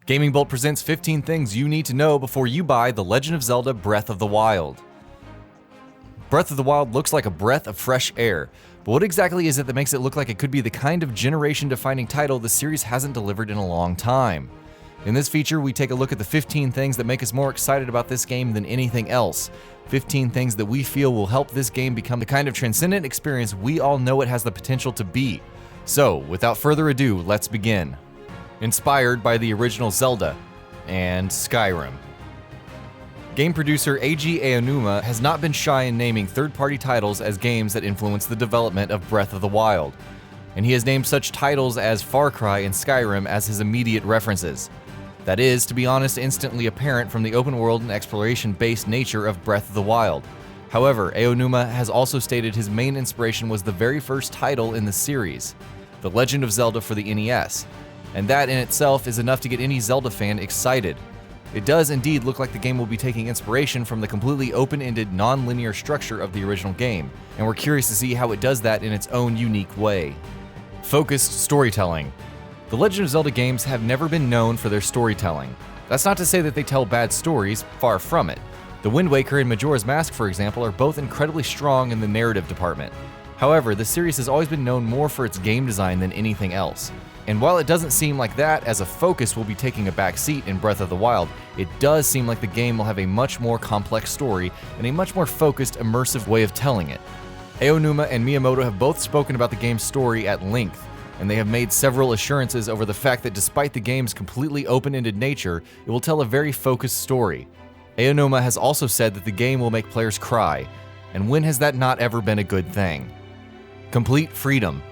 Gaming Bolt presents 15 things you need to know before you buy The Legend of Zelda Breath of the Wild. Breath of the Wild looks like a breath of fresh air, but what exactly is it that makes it look like it could be the kind of generation-defining title the series hasn't delivered in a long time? In this feature, we take a look at the 15 things that make us more excited about this game than anything else. 15 things that we feel will help this game become the kind of transcendent experience we all know it has the potential to be. So, without further ado, let's begin. Inspired by the original Zelda and Skyrim. Game producer Eiji Aonuma has not been shy in naming third-party titles as games that influenced the development of Breath of the Wild, and he has named such titles as Far Cry and Skyrim as his immediate references. That is, to be honest, instantly apparent from the open world and exploration-based nature of Breath of the Wild. However, Aonuma has also stated his main inspiration was the very first title in the series, The Legend of Zelda for the NES, and that in itself is enough to get any Zelda fan excited. It does indeed look like the game will be taking inspiration from the completely open-ended, non-linear structure of the original game, and we're curious to see how it does that in its own unique way. Focused storytelling. The Legend of Zelda games have never been known for their storytelling. That's not to say that they tell bad stories, far from it. The Wind Waker and Majora's Mask, for example, are both incredibly strong in the narrative department. However, the series has always been known more for its game design than anything else. And while it doesn't seem like that as a focus will be taking a back seat in Breath of the Wild, it does seem like the game will have a much more complex story and a much more focused, immersive way of telling it. Aonuma and Miyamoto have both spoken about the game's story at length, and they have made several assurances over the fact that despite the game's completely open-ended nature, it will tell a very focused story. Aonuma has also said that the game will make players cry, and when has that not ever been a good thing? Complete freedom.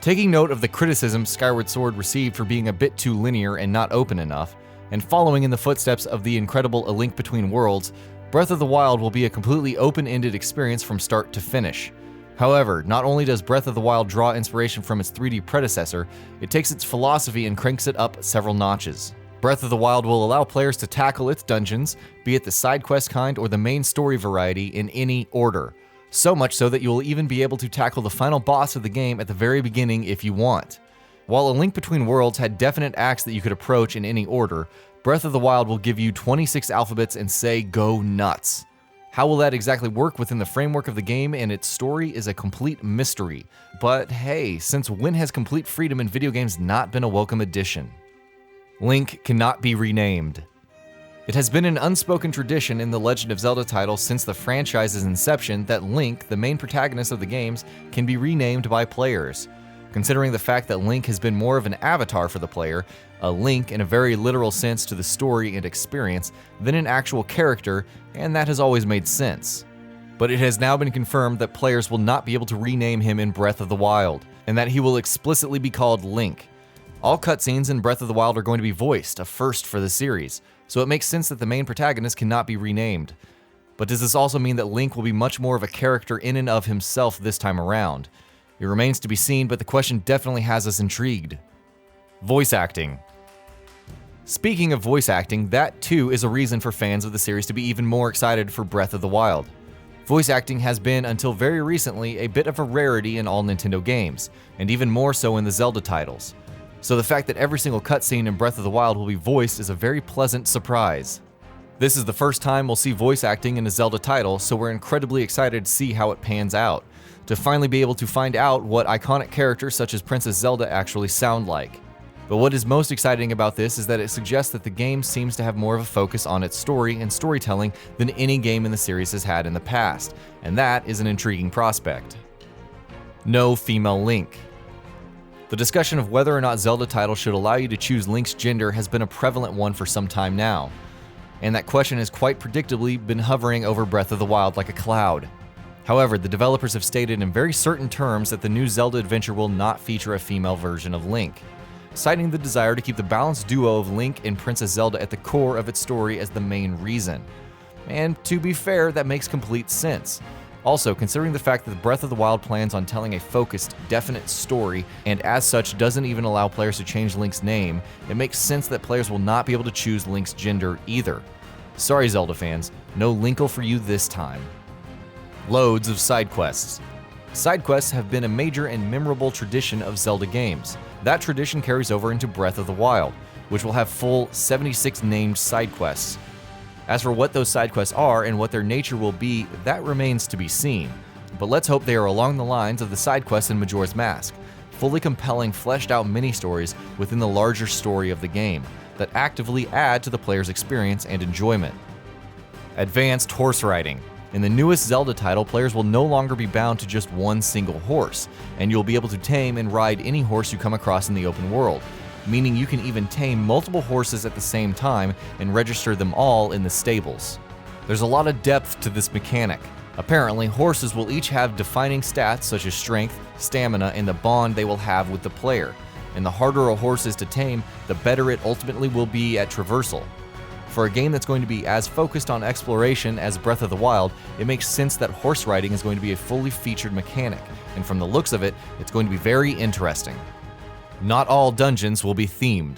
Taking note of the criticism Skyward Sword received for being a bit too linear and not open enough, and following in the footsteps of the incredible A Link Between Worlds, Breath of the Wild will be a completely open-ended experience from start to finish. However, not only does Breath of the Wild draw inspiration from its 3D predecessor, it takes its philosophy and cranks it up several notches. Breath of the Wild will allow players to tackle its dungeons, be it the side quest kind or the main story variety, in any order. So much so that you will even be able to tackle the final boss of the game at the very beginning if you want. While A Link Between Worlds had definite acts that you could approach in any order, Breath of the Wild will give you 26 alphabets and say go nuts. How will that exactly work within the framework of the game and its story is a complete mystery. But hey, since when has complete freedom in video games not been a welcome addition? Link cannot be renamed. It has been an unspoken tradition in the Legend of Zelda title since the franchise's inception that Link, the main protagonist of the games, can be renamed by players. Considering the fact that Link has been more of an avatar for the player, a link in a very literal sense to the story and experience, than an actual character, and that has always made sense. But it has now been confirmed that players will not be able to rename him in Breath of the Wild, and that he will explicitly be called Link. All cutscenes in Breath of the Wild are going to be voiced, a first for the series, so it makes sense that the main protagonist cannot be renamed. But does this also mean that Link will be much more of a character in and of himself this time around? It remains to be seen, but the question definitely has us intrigued. Voice acting. Speaking of voice acting, that too is a reason for fans of the series to be even more excited for Breath of the Wild. Voice acting has been, until very recently, a bit of a rarity in all Nintendo games, and even more so in the Zelda titles. So the fact that every single cutscene in Breath of the Wild will be voiced is a very pleasant surprise. This is the first time we'll see voice acting in a Zelda title, so we're incredibly excited to see how it pans out, to finally be able to find out what iconic characters such as Princess Zelda actually sound like. But what is most exciting about this is that it suggests that the game seems to have more of a focus on its story and storytelling than any game in the series has had in the past, and that is an intriguing prospect. No female Link. The discussion of whether or not Zelda titles should allow you to choose Link's gender has been a prevalent one for some time now, and that question has quite predictably been hovering over Breath of the Wild like a cloud. However, the developers have stated in very certain terms that the new Zelda adventure will not feature a female version of Link, citing the desire to keep the balanced duo of Link and Princess Zelda at the core of its story as the main reason. And to be fair, that makes complete sense. Also, considering the fact that Breath of the Wild plans on telling a focused, definite story, and as such doesn't even allow players to change Link's name, it makes sense that players will not be able to choose Link's gender either. Sorry Zelda fans, no Linkle for you this time. Loads of side quests. Side quests have been a major and memorable tradition of Zelda games. That tradition carries over into Breath of the Wild, which will have full 76 named side quests. As for what those side quests are and what their nature will be, that remains to be seen. But let's hope they are along the lines of the side quests in Majora's Mask, fully compelling, fleshed-out mini-stories within the larger story of the game that actively add to the player's experience and enjoyment. Advanced horse riding. In the newest Zelda title, players will no longer be bound to just one single horse, and you'll be able to tame and ride any horse you come across in the open world, meaning you can even tame multiple horses at the same time and register them all in the stables. There's a lot of depth to this mechanic. Apparently, horses will each have defining stats such as strength, stamina, and the bond they will have with the player, and the harder a horse is to tame, the better it ultimately will be at traversal. For a game that's going to be as focused on exploration as Breath of the Wild, it makes sense that horse riding is going to be a fully featured mechanic, and from the looks of it, it's going to be very interesting. Not all dungeons will be themed.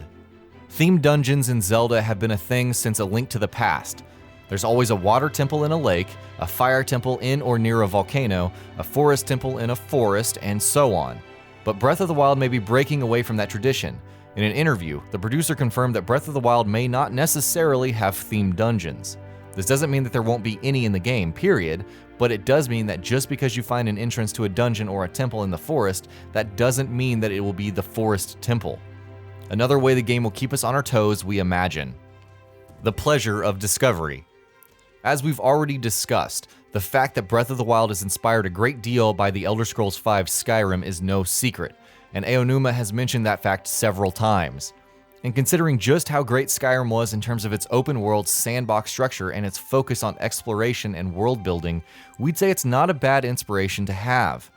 Themed dungeons in Zelda have been a thing since A Link to the Past. There's always a water temple in a lake, a fire temple in or near a volcano, a forest temple in a forest, and so on. But Breath of the Wild may be breaking away from that tradition. In an interview, the producer confirmed that Breath of the Wild may not necessarily have themed dungeons. This doesn't mean that there won't be any in the game, period, but it does mean that just because you find an entrance to a dungeon or a temple in the forest, that doesn't mean that it will be the forest temple. Another way the game will keep us on our toes, we imagine. The pleasure of discovery. As we've already discussed, the fact that Breath of the Wild is inspired a great deal by the Elder Scrolls V Skyrim is no secret, and Aonuma has mentioned that fact several times. And considering just how great Skyrim was in terms of its open world sandbox structure and its focus on exploration and world building, we'd say it's not a bad inspiration to have.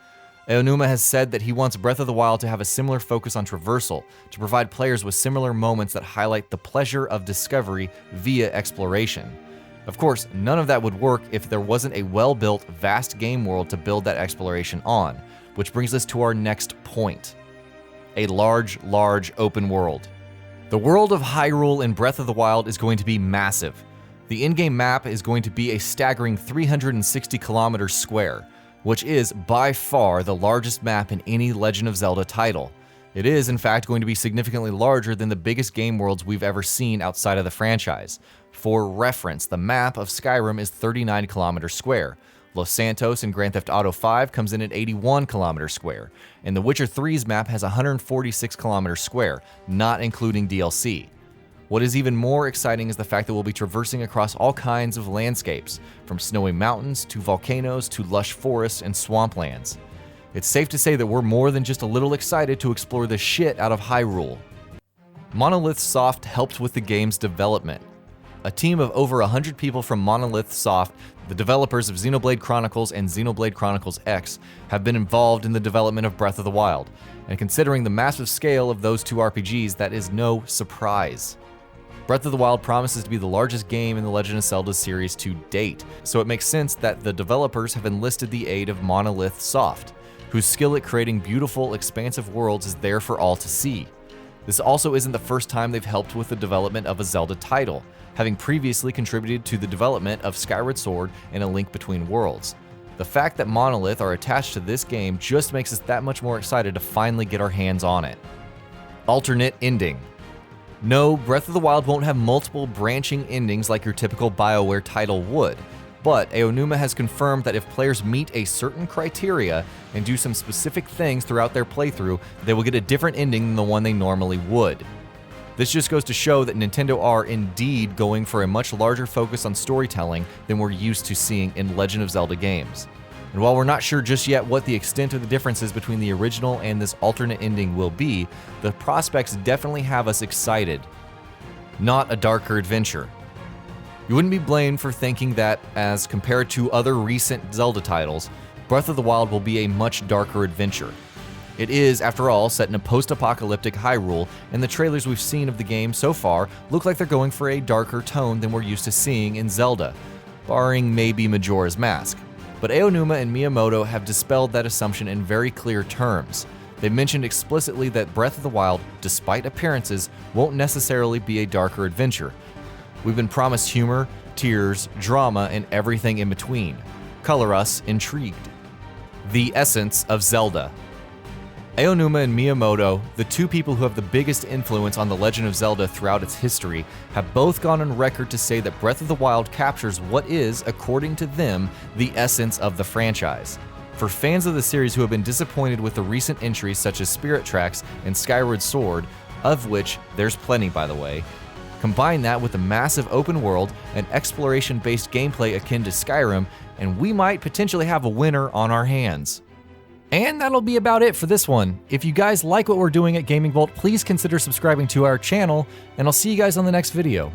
Aonuma has said that he wants Breath of the Wild to have a similar focus on traversal, to provide players with similar moments that highlight the pleasure of discovery via exploration. Of course, none of that would work if there wasn't a well-built, vast game world to build that exploration on, which brings us to our next point. A large open world. The world of Hyrule in Breath of the Wild is going to be massive. The in-game map is going to be a staggering 360 kilometers square, which is by far the largest map in any Legend of Zelda title. It is, in fact, going to be significantly larger than the biggest game worlds we've ever seen outside of the franchise. For reference, the map of Skyrim is 39 kilometers square. Los Santos in Grand Theft Auto V comes in at 81 kilometers square, and The Witcher 3's map has 146 kilometers square, not including DLC. What is even more exciting is the fact that we'll be traversing across all kinds of landscapes, from snowy mountains to volcanoes to lush forests and swamplands. It's safe to say that we're more than just a little excited to explore the shit out of Hyrule. Monolith Soft helped with the game's development. A team of over 100 people from Monolith Soft, the developers of Xenoblade Chronicles and Xenoblade Chronicles X, have been involved in the development of Breath of the Wild, and considering the massive scale of those two RPGs, that is no surprise. Breath of the Wild promises to be the largest game in the Legend of Zelda series to date, so it makes sense that the developers have enlisted the aid of Monolith Soft, whose skill at creating beautiful, expansive worlds is there for all to see. This also isn't the first time they've helped with the development of a Zelda title, having previously contributed to the development of Skyward Sword and A Link Between Worlds. The fact that Monolith are attached to this game just makes us that much more excited to finally get our hands on it. Alternate ending. No, Breath of the Wild won't have multiple branching endings like your typical BioWare title would, but Aonuma has confirmed that if players meet a certain criteria and do some specific things throughout their playthrough, they will get a different ending than the one they normally would. This just goes to show that Nintendo are indeed going for a much larger focus on storytelling than we're used to seeing in Legend of Zelda games. And while we're not sure just yet what the extent of the differences between the original and this alternate ending will be, the prospects definitely have us excited. Not a darker adventure. You wouldn't be blamed for thinking that, as compared to other recent Zelda titles, Breath of the Wild will be a much darker adventure. It is, after all, set in a post-apocalyptic Hyrule, and the trailers we've seen of the game so far look like they're going for a darker tone than we're used to seeing in Zelda, barring maybe Majora's Mask. But Aonuma and Miyamoto have dispelled that assumption in very clear terms. They mentioned explicitly that Breath of the Wild, despite appearances, won't necessarily be a darker adventure. We've been promised humor, tears, drama, and everything in between. Color us intrigued. The essence of Zelda. Aonuma and Miyamoto, the two people who have the biggest influence on The Legend of Zelda throughout its history, have both gone on record to say that Breath of the Wild captures what is, according to them, the essence of the franchise. For fans of the series who have been disappointed with the recent entries such as Spirit Tracks and Skyward Sword, of which there's plenty by the way, combine that with a massive open world and exploration-based gameplay akin to Skyrim, and we might potentially have a winner on our hands. And that'll be about it for this one. If you guys like what we're doing at Gaming Vault, please consider subscribing to our channel, and I'll see you guys on the next video.